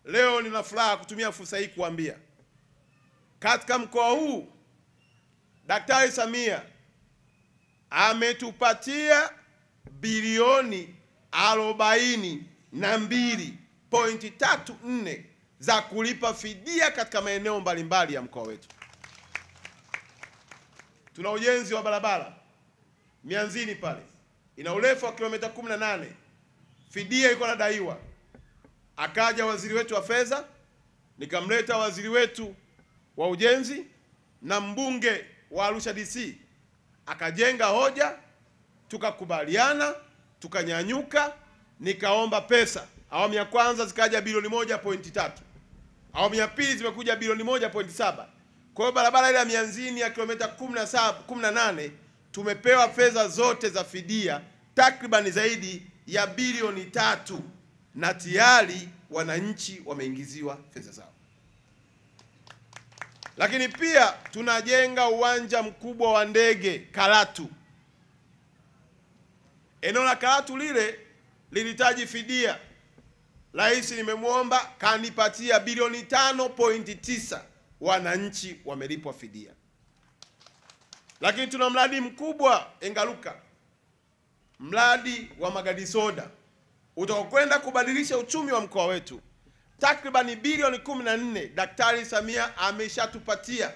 leo nina furaha kutumia fursa hii kuambia katika mkoa huu Daktari Samia ametupatia bilioni 42.34 za kulipa fidia katika maeneo mbalimbali ya mkoa wetu. Tuna ujenzi wa barabara Mianzini pale, ina urefu wa kilomita 18, fidia iko nadaiwa. Akaja waziri wetu wa fedha, nikamleta waziri wetu wa ujenzi na mbunge wa Arusha DC, akajenga hoja, tukakubaliana, tukanyanyuka, nikaomba pesa. Awamu ya kwanza zikaja bilioni 1.3, awamu ya pili zimekuja bilioni 1.7. Kwa hiyo barabara ile ya Mianzini ya kilomita 18 tumepewa fedha zote za fidia takriban zaidi ya bilioni 3, na tayari wananchi wameingiziwa fedha zao. Lakini pia tunajenga uwanja mkubwa wa ndege Karatu. Eneo la Karatu lile lilihitaji fidia. Rais nimemwomba, kanipatia bilioni 5.9, wananchi wamelipwa fidia. Lakini tuna mradi mkubwa Engaruka, mradi wa magadi soda utakwenda kubadilisha uchumi wa mkoa wetu. Takriban bilioni 14 Daktari Samia ameshatupatia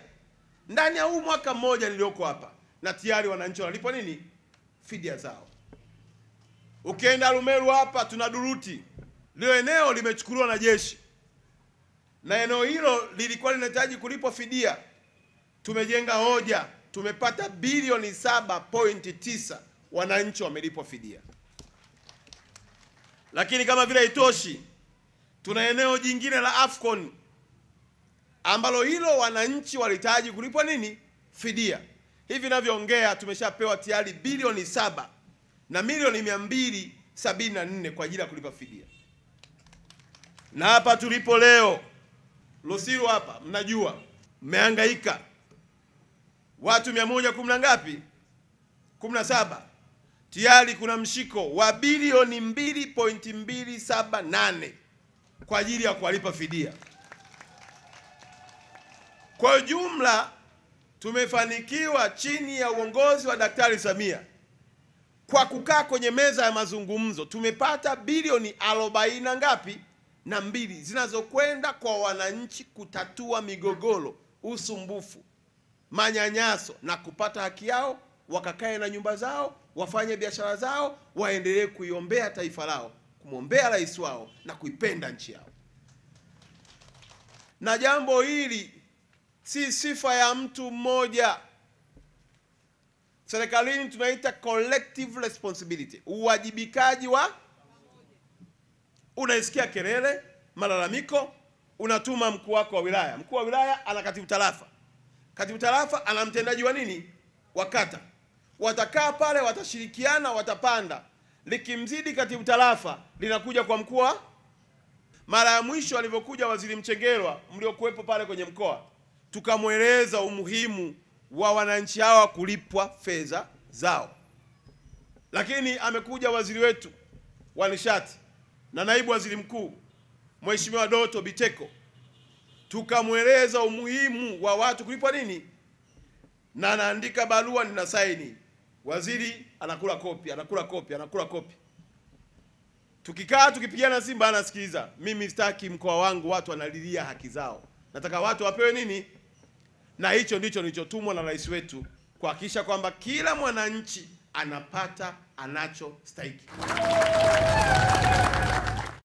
ndani ya huu mwaka mmoja nilioko hapa, na tayari wananchi wanalipwa nini? Fidia zao. Ukienda Rumeru hapa tuna Duruti, lile eneo limechukuliwa na jeshi, na eneo hilo lilikuwa linahitaji kulipwa fidia. Tumejenga hoja, tumepata bilioni 7.9, wananchi wamelipwa fidia. Lakini kama vile haitoshi, tuna eneo jingine la Afcon ambalo hilo wananchi walihitaji kulipwa nini? Fidia. Hivi ninavyoongea tumeshapewa tayari bilioni 7 na milioni 274 kwa ajili ya kulipa fidia. Na hapa tulipo leo Losiru hapa, mnajua mmehangaika, watu 110 ngapi? 17. Tayari kuna mshiko wa bilioni 2.278 kwa ajili ya kuwalipa fidia. Kwa jumla tumefanikiwa chini ya uongozi wa Daktari Samia, kwa kukaa kwenye meza ya mazungumzo, tumepata bilioni 40 ngapi? Na 2 zinazokwenda kwa wananchi kutatua migogoro, usumbufu, manyanyaso na kupata haki yao, wakakae na nyumba zao, wafanye biashara zao, waendelee kuiombea taifa lao, kumwombea rais wao na kuipenda nchi yao. Na jambo hili si sifa ya mtu mmoja. Serikalini tunaita collective responsibility, uwajibikaji wa. Unaisikia kelele, malalamiko, unatuma mkuu wako wa wilaya. Mkuu wa wilaya ana katibu tarafa. Katibu tarafa ana mtendaji wa nini? Wa kata. Watakaa pale, watashirikiana, watapanda. Likimzidi katibu tarafa linakuja kwa mkuu. Mara ya mwisho alivyokuja Waziri Mchengerwa, mliokuwepo pale kwenye mkoa, tukamweleza umuhimu wa wananchi hawa kulipwa fedha zao. Lakini amekuja waziri wetu wa nishati na naibu waziri mkuu Mheshimiwa Doto Biteko, tukamweleza umuhimu wa watu kulipwa nini, na anaandika barua, nina saini, waziri anakula kopi, anakula kopi, anakula kopi. Tukikaa tukipigana Simba anasikiliza. Mimi sitaki mkoa wangu watu wanalilia haki zao, nataka watu wapewe nini? Na hicho ndicho nilichotumwa na rais wetu, kuhakikisha kwamba kila mwananchi anapata anachostahili.